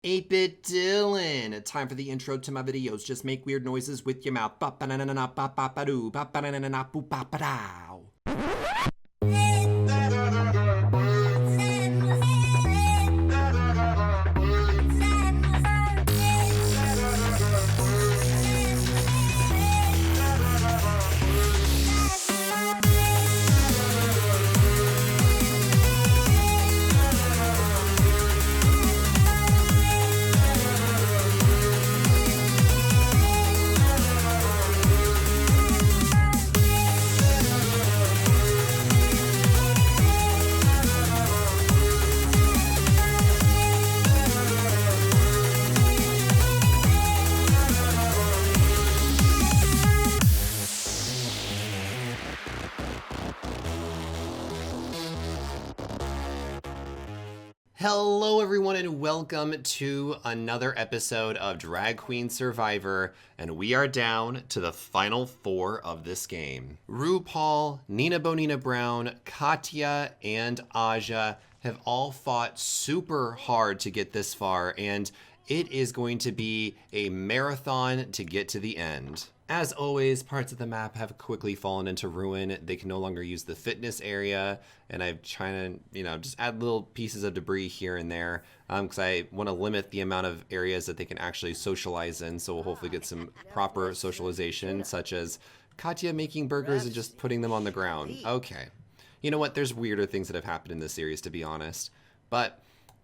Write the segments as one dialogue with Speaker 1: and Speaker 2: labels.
Speaker 1: 8-Bit Dylan. Time for the intro to my videos. Just make weird noises with your mouth. Ba-ba-na-na-na-ba-ba-ba-doo. Ba-ba-na-na-na-na-boo-ba-ba-dow. Hello everyone and welcome to another episode of Drag Queen Survivor, and we are down to the final four of this game. RuPaul, Nina Bonina Brown, Katya, and Aja have all fought super hard to get this far, and it is going to be a marathon to get to the end. As always, parts of the map have quickly fallen into ruin. They can no longer use the fitness area, and I'm trying to, just add little pieces of debris here and there because I want to limit the amount of areas that they can actually socialize in, so we'll hopefully get some proper socialization, such as Katya making burgers and just putting them on the ground. Okay. You know what? There's weirder things that have happened in this series, to be honest. But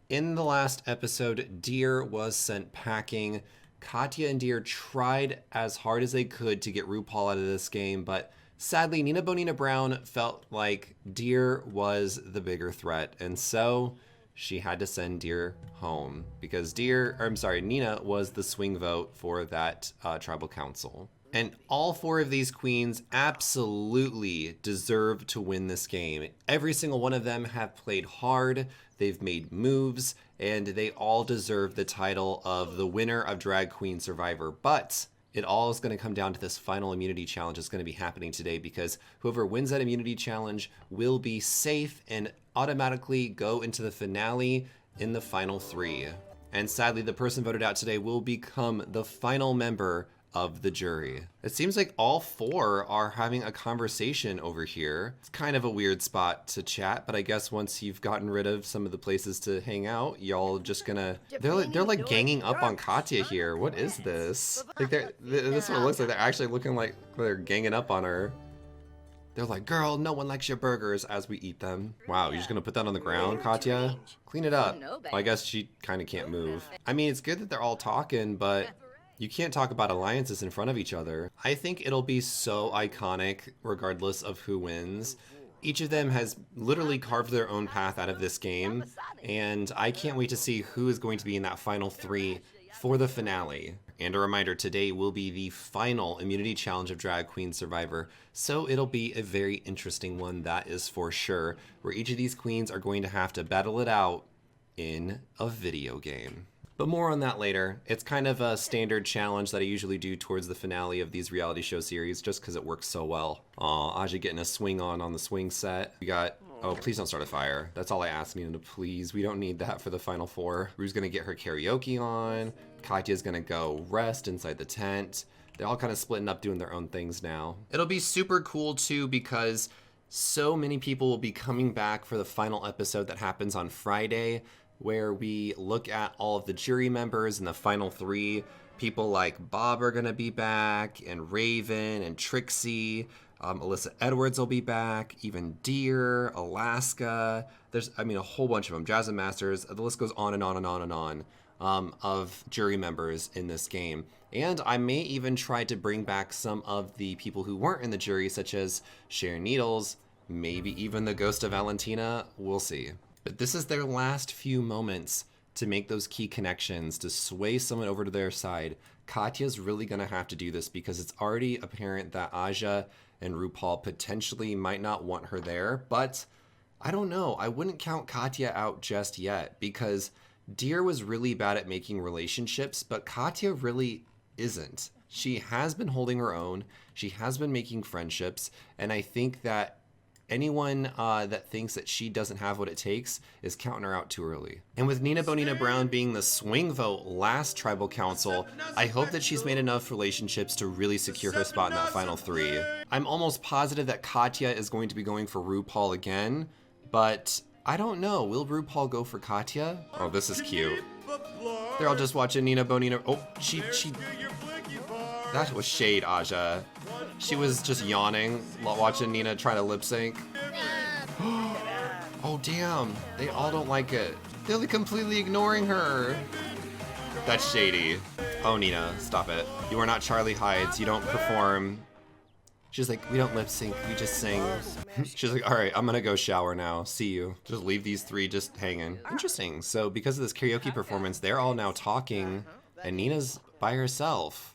Speaker 1: in the last episode, Deer was sent packing. Katya and Deer tried as hard as they could to get RuPaul out of this game, but sadly, Nina Bonina Brown felt like Deer was the bigger threat, and so she had to send Deer home because Nina was the swing vote for that tribal council. And all four of these queens absolutely deserve to win this game. Every single one of them have played hard, they've made moves, and they all deserve the title of the winner of Drag Queen Survivor. But it all is going to come down to this final immunity challenge that's going to be happening today, because whoever wins that immunity challenge will be safe and automatically go into the finale in the final three. And sadly, the person voted out today will become the final member of the jury. It seems like all four are having a conversation over here. It's kind of a weird spot to chat, but I guess once you've gotten rid of some of the places to hang out, y'all just gonna... They're like ganging up on Katya here. What is this? Like this is what it looks like. They're actually looking like they're ganging up on her. They're like, girl, no one likes your burgers, as we eat them. Wow, you're just gonna put that on the ground, Katya? Clean it up. Well, I guess she kind of can't move. I mean, it's good that they're all talking, but you can't talk about alliances in front of each other. I think it'll be so iconic regardless of who wins. Each of them has literally carved their own path out of this game, and I can't wait to see who is going to be in that final three for the finale. And a reminder, today will be the final immunity challenge of Drag Queen Survivor, so it'll be a very interesting one, that is for sure, where each of these queens are going to have to battle it out in a video game. But more on that later. It's kind of a standard challenge that I usually do towards the finale of these reality show series, just because it works so well. Aw, Aja getting a swing on the swing set. We got... Oh, please don't start a fire. That's all I asked Nina to please. We don't need that for the final four. Rue's gonna get her karaoke on. Katya's gonna go rest inside the tent. They're all kind of splitting up doing their own things now. It'll be super cool too, because so many people will be coming back for the final episode that happens on Friday, where we look at all of the jury members in the final three. People like Bob are gonna be back, and Raven, and Trixie. Alyssa Edwards will be back, even Deer, Alaska. There's, a whole bunch of them. Jasmine Masters, the list goes on and on and on and on of jury members in this game. And I may even try to bring back some of the people who weren't in the jury, such as Sharon Needles, maybe even the ghost of Valentina. We'll see. But this is their last few moments to make those key connections, to sway someone over to their side. Katya's really going to have to do this, because it's already apparent that Aja and RuPaul potentially might not want her there. But I don't know. I wouldn't count Katya out just yet, because Deer was really bad at making relationships, but Katya really isn't. She has been holding her own. She has been making friendships. And I think that anyone that thinks that she doesn't have what it takes is counting her out too early. And with Nina Bonina Brown being the swing vote last tribal council, I hope that she's made enough relationships to really secure her spot in that final 3. I'm almost positive that Katya is going to be going for RuPaul again, but I don't know. Will RuPaul go for Katya? Oh, this is cute. They're all just watching Nina Bonina. Oh, she. That was shade, Aja. She was just yawning, watching Nina try to lip sync. Oh, damn. They all don't like it. They're completely ignoring her. That's shady. Oh, Nina, stop it. You are not Charlie Hides. You don't perform. She's like, we don't lip sync, we just sing. She's like, all right, I'm gonna go shower now. See you. Just leave these 3 just hanging. Interesting. So because of this karaoke performance, they're all now talking, and Nina's by herself.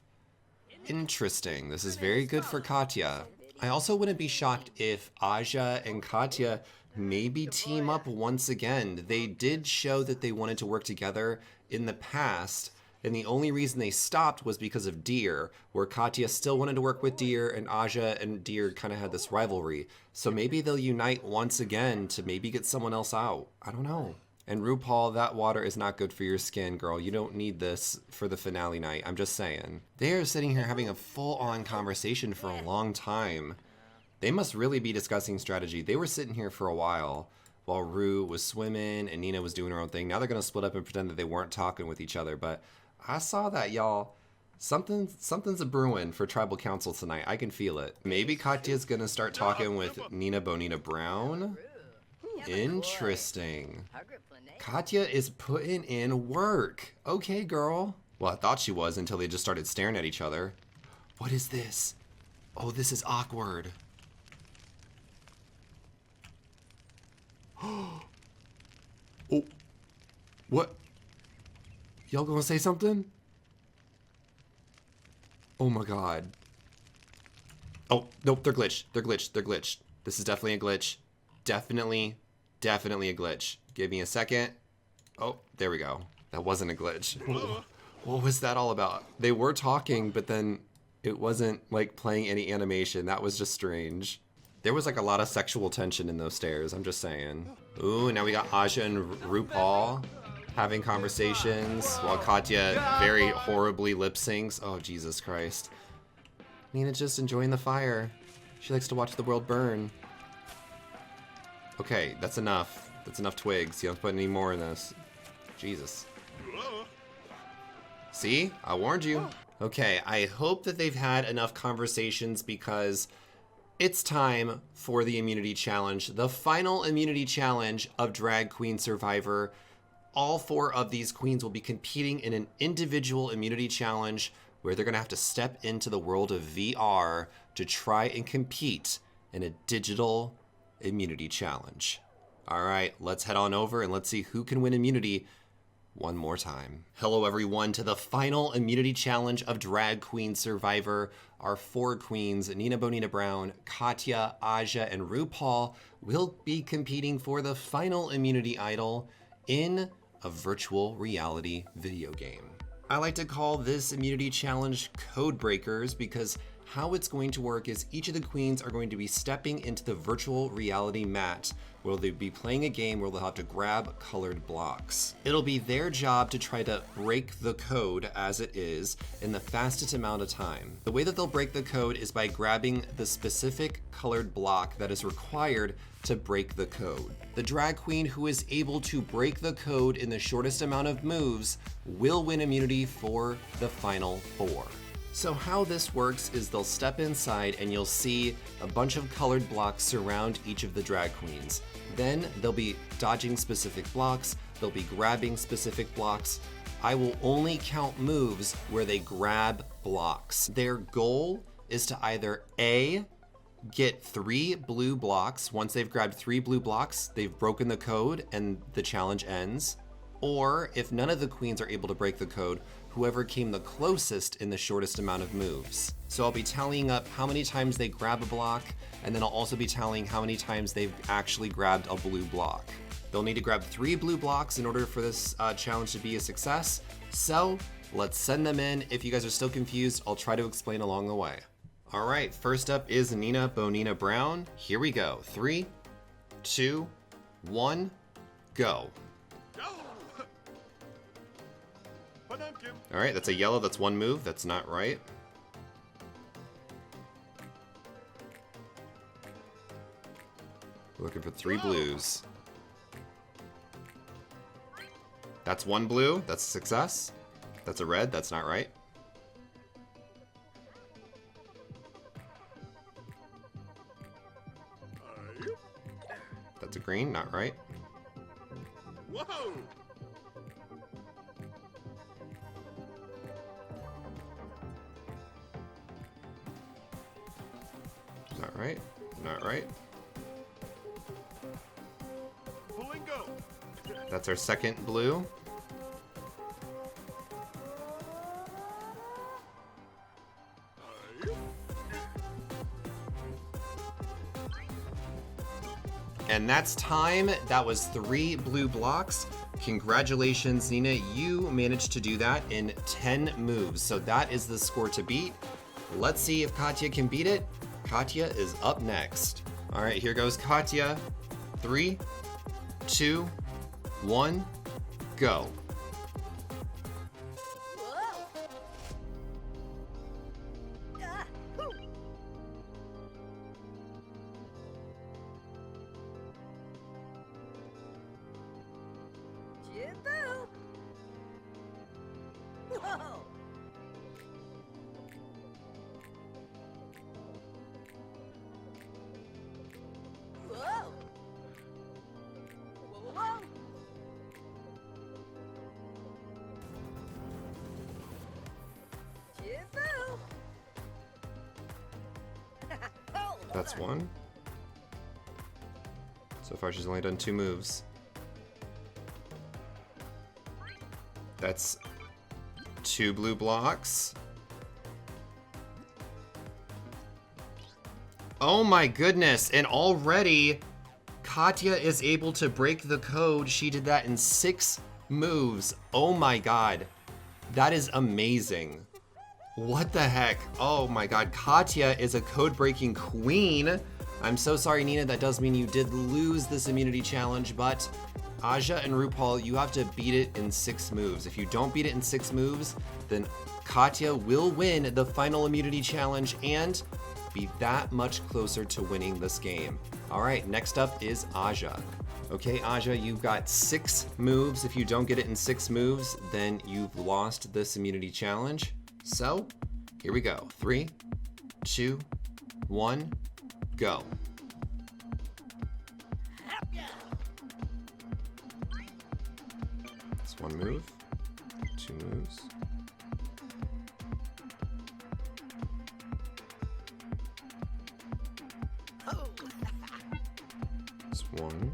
Speaker 1: Interesting. This is very good for Katya. I also wouldn't be shocked if Aja and Katya maybe team up once again. They did show that they wanted to work together in the past, and the only reason they stopped was because of Deer, where Katya still wanted to work with Deer, and Aja and Deer kind of had this rivalry. So maybe they'll unite once again to maybe get someone else out. I don't know. And RuPaul, that water is not good for your skin, girl. You don't need this for the finale night. I'm just saying. They are sitting here having a full-on conversation for a long time. They must really be discussing strategy. They were sitting here for a while Ru was swimming and Nina was doing her own thing. Now they're going to split up and pretend that they weren't talking with each other. But I saw that, y'all. Something's a brewing for Tribal Council tonight. I can feel it. Maybe Katya's going to start talking with Nina Bonina Brown. Interesting. Katya is putting in work. Okay, girl. Well, I thought she was until they just started staring at each other. What is this? Oh, this is awkward. Oh, what? Y'all gonna say something? Oh my god. Oh, nope, they're glitched. They're glitched. They're glitched. This is definitely a glitch. Definitely a glitch. Give me a second. Oh, there we go. That wasn't a glitch. What was that all about? They were talking, but then it wasn't like playing any animation. That was just strange. There was like a lot of sexual tension in those stairs, I'm just saying. Ooh, now we got Aja and RuPaul having conversations while Katya very horribly lip syncs. Oh, Jesus Christ. Nina's just enjoying the fire. She likes to watch the world burn. Okay, that's enough. That's enough twigs. You don't put any more in this. Jesus. See? I warned you. Okay, I hope that they've had enough conversations because it's time for the immunity challenge, the final immunity challenge of Drag Queen Survivor. All 4 of these queens will be competing in an individual immunity challenge where they're going to have to step into the world of VR to try and compete in a digital immunity challenge. All right, let's head on over and let's see who can win immunity one more time. Hello everyone to the final immunity challenge of Drag Queen Survivor. Our 4 queens, Nina Bonina Brown, Katya, Aja, and RuPaul, will be competing for the final immunity idol in a virtual reality video game. I like to call this immunity challenge Code Breakers because how it's going to work is each of the queens are going to be stepping into the virtual reality mat where they'll be playing a game where they'll have to grab colored blocks. It'll be their job to try to break the code as it is in the fastest amount of time. The way that they'll break the code is by grabbing the specific colored block that is required to break the code. The drag queen who is able to break the code in the shortest amount of moves will win immunity for the final 4. So how this works is they'll step inside and you'll see a bunch of colored blocks surround each of the drag queens. Then they'll be dodging specific blocks, they'll be grabbing specific blocks. I will only count moves where they grab blocks. Their goal is to either A, get 3 blue blocks. Once they've grabbed 3 blue blocks, they've broken the code and the challenge ends. Or if none of the queens are able to break the code, whoever came the closest in the shortest amount of moves. So I'll be tallying up how many times they grab a block, and then I'll also be tallying how many times they've actually grabbed a blue block. They'll need to grab 3 blue blocks in order for this challenge to be a success. So let's send them in. If you guys are still confused, I'll try to explain along the way. All right, first up is Nina Bonina Brown. Here we go. 3, 2, 1, go. All right, that's a yellow. That's one move. That's not right. We're looking for 3 blues. That's one blue. That's a success. That's a red. That's not right. That's a green. Not right.
Speaker 2: Whoa!
Speaker 1: Not right. Not right.
Speaker 2: Flamingo.
Speaker 1: That's our second blue. And that's time. That was 3 blue blocks. Congratulations, Nina. You managed to do that in 10 moves. So that is the score to beat. Let's see if Katya can beat it. Katya is up next. All right, here goes Katya. 3, 2, 1, go. That's one. So far she's only done 2 moves. That's 2 blue blocks. Oh my goodness, and already Katya is able to break the code. She did that in 6 moves. Oh my god. That is amazing. What the heck? Oh my god, Katya is a code-breaking queen. I'm so sorry, Nina, that does mean you did lose this immunity challenge, but Aja and RuPaul, you have to beat it in 6 moves. If you don't beat it in 6 moves, then Katya will win the final immunity challenge and be that much closer to winning this game. All right, next up is Aja. Okay, Aja, you've got 6 moves. If you don't get it in 6 moves, then you've lost this immunity challenge. So, here we go. 3, 2, 1, go. That's 1 move, 2 moves. That's 1.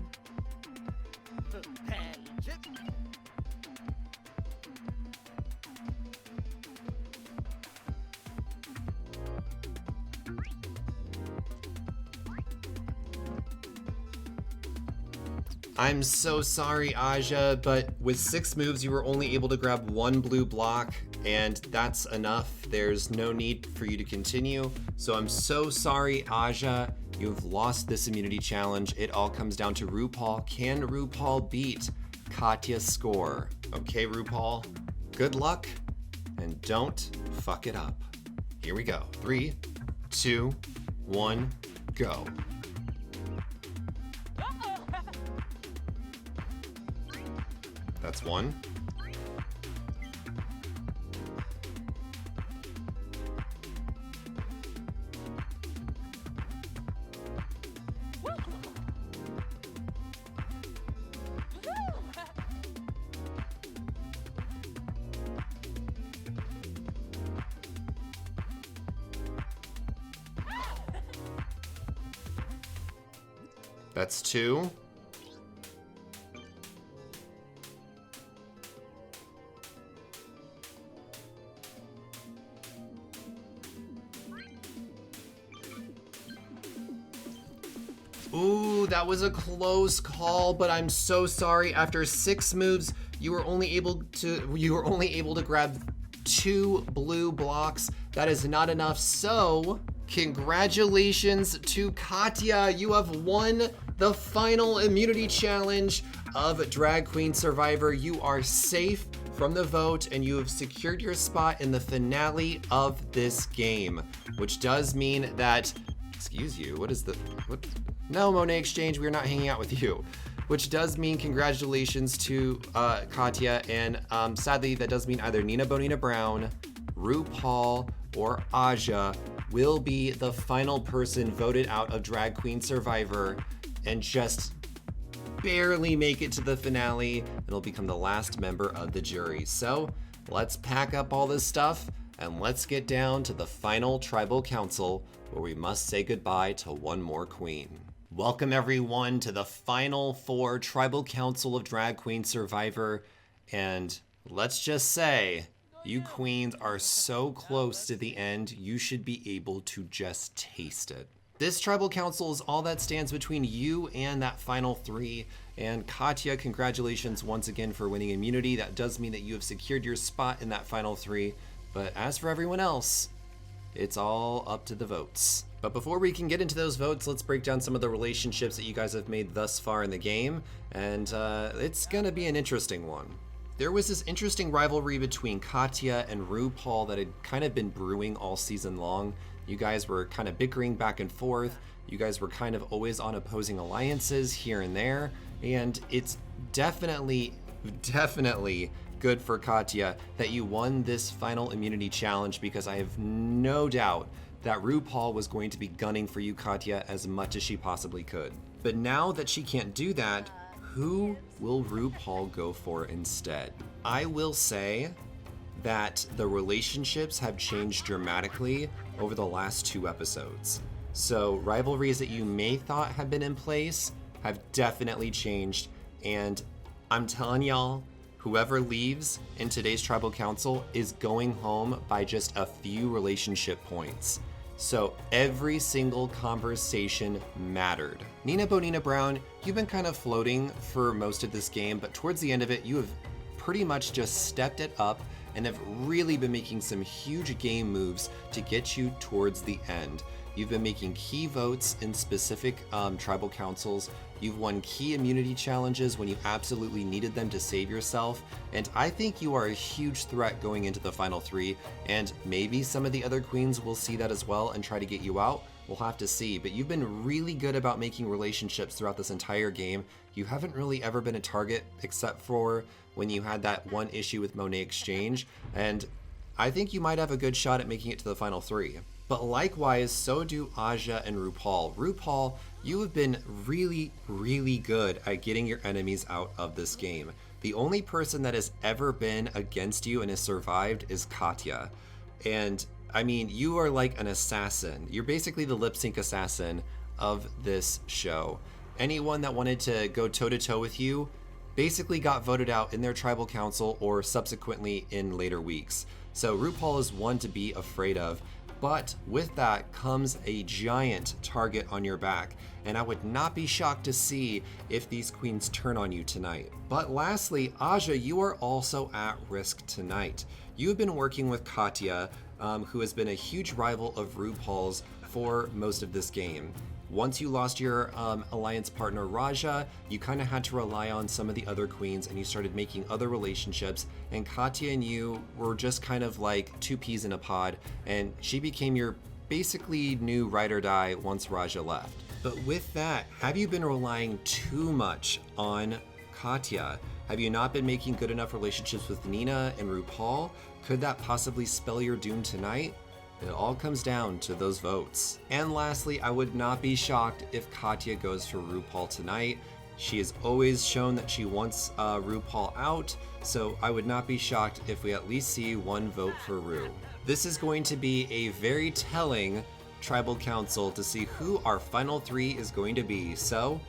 Speaker 1: I'm so sorry, Aja, but with 6 moves, you were only able to grab 1 blue block, and that's enough. There's no need for you to continue. So I'm so sorry, Aja. You've lost this immunity challenge. It all comes down to RuPaul. Can RuPaul beat Katya's score? Okay, RuPaul, good luck, and don't fuck it up. Here we go. 3, 2, 1, go. That's 1. That's 2. Ooh, that was a close call, but I'm so sorry. After 6 moves, you were only able to grab 2 blue blocks. That is not enough. So Congratulations to Katya. You have won the final immunity challenge of Drag Queen Survivor. You are safe from the vote and you have secured your spot in the finale of this game, which does mean that, excuse you, what? No, Monet Exchange, we're not hanging out with you. Which does mean congratulations to Katya, and sadly that does mean either Nina Bonina Brown, RuPaul, or Aja will be the final person voted out of Drag Queen Survivor and just barely make it to the finale and will become the last member of the jury. So let's pack up all this stuff and let's get down to the final tribal council where we must say goodbye to one more queen. Welcome everyone to the final 4 Tribal Council of Drag Queen Survivor, and let's just say, you queens are so close to the end, you should be able to just taste it. This Tribal Council is all that stands between you and that final 3, and Katya, congratulations once again for winning immunity. That does mean that you have secured your spot in that final 3, but as for everyone else, it's all up to the votes. But before we can get into those votes, let's break down some of the relationships that you guys have made thus far in the game, and it's gonna be an interesting one. There was this interesting rivalry between Katya and RuPaul that had kind of been brewing all season long. You guys were kind of bickering back and forth. You guys were kind of always on opposing alliances here and there, and it's definitely good for Katya that you won this final immunity challenge, because I have no doubt that RuPaul was going to be gunning for you, Katya, as much as she possibly could. But now that she can't do that, who will RuPaul go for instead? I will say that the relationships have changed dramatically over the last 2 episodes. So rivalries that you may thought had been in place have definitely changed, and I'm telling y'all, whoever leaves in today's Tribal Council is going home by just a few relationship points. So every single conversation mattered. Nina Bonina Brown, you've been kind of floating for most of this game, but towards the end of it, you have pretty much just stepped it up and have really been making some huge game moves to get you towards the end. You've been making key votes in specific tribal councils. You've won key immunity challenges when you absolutely needed them to save yourself. And I think you are a huge threat going into the final 3. And maybe some of the other queens will see that as well and try to get you out. We'll have to see. But you've been really good about making relationships throughout this entire game. You haven't really ever been a target except for when you had that one issue with Monet Exchange. And I think you might have a good shot at making it to the final 3. But likewise, so do Aja and RuPaul. RuPaul, you have been really, really good at getting your enemies out of this game. The only person that has ever been against you and has survived is Katya. And I mean, you are like an assassin. You're basically the lip sync assassin of this show. Anyone that wanted to go toe-to-toe with you basically got voted out in their tribal council or subsequently in later weeks. So RuPaul is one to be afraid of. But with that comes a giant target on your back, and I would not be shocked to see if these queens turn on you tonight. But lastly, Aja, you are also at risk tonight. You have been working with Katya, who has been a huge rival of RuPaul's for most of this game. Once you lost your alliance partner Raja, you kind of had to rely on some of the other queens and you started making other relationships, and Katya and you were just kind of like 2 peas in a pod, and she became your basically new ride or die once Raja left. But with that, have you been relying too much on Katya? Have you not been making good enough relationships with Nina and RuPaul? Could that possibly spell your doom tonight? It all comes down to those votes. And lastly, I would not be shocked if Katya goes for RuPaul tonight. She has always shown that she wants RuPaul out, so I would not be shocked if we at least see 1 vote for Ru. This is going to be a very telling tribal council to see who our final 3 is going to be, so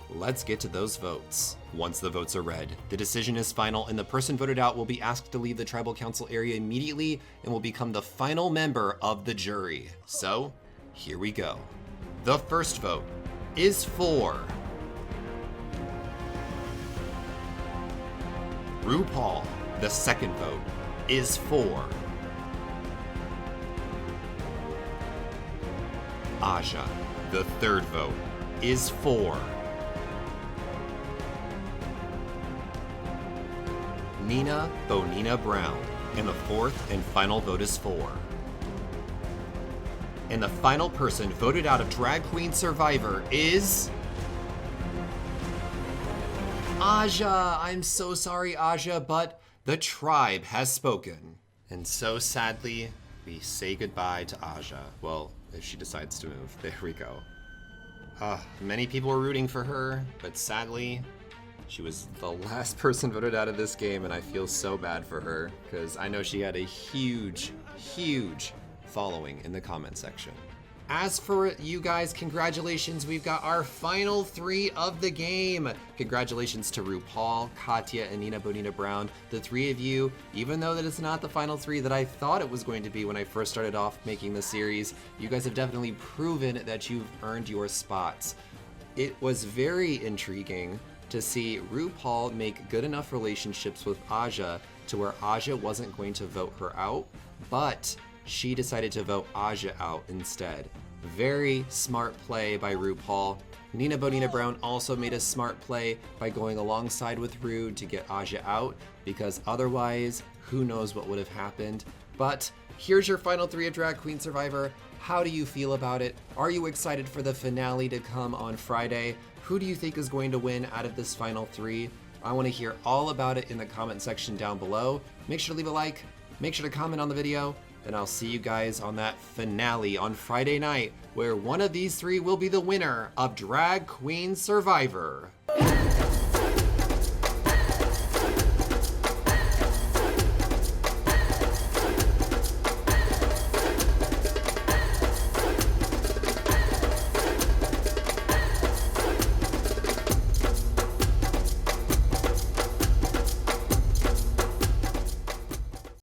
Speaker 1: let's get to those votes. Once the votes are read, the decision is final and the person voted out will be asked to leave the tribal council area immediately and will become the final member of the jury. So, here we go. The first vote is for RuPaul. The second vote is for Aja. The third vote is for Nina Bonina Brown. And the fourth and final vote is for. And the final person voted out of Drag Queen Survivor is Aja. I'm so sorry, Aja, but the tribe has spoken. And so sadly, we say goodbye to Aja. Well, if she decides to move. There we go. Many people were rooting for her, but sadly, she was the last person voted out of this game, and I feel so bad for her, because I know she had a huge, huge following in the comment section. As for you guys, congratulations, we've got our final 3 of the game. Congratulations to RuPaul, Katya, and Nina Bonina Brown. The 3 of you, even though that it's not the final 3 that I thought it was going to be when I first started off making the series, you guys have definitely proven that you've earned your spots. It was very intriguing to see RuPaul make good enough relationships with Aja to where Aja wasn't going to vote her out, but she decided to vote Aja out instead. Very smart play by RuPaul. Nina Bonina Brown also made a smart play by going alongside with Ru to get Aja out, because otherwise, who knows what would have happened. But here's your final 3 of Drag Queen Survivor. How do you feel about it? Are you excited for the finale to come on Friday? Who do you think is going to win out of this final 3? I want to hear all about it in the comment section down below. Make sure to leave a like, make sure to comment on the video, and I'll see you guys on that finale on Friday night, where one of these 3 will be the winner of Drag Queen Survivor.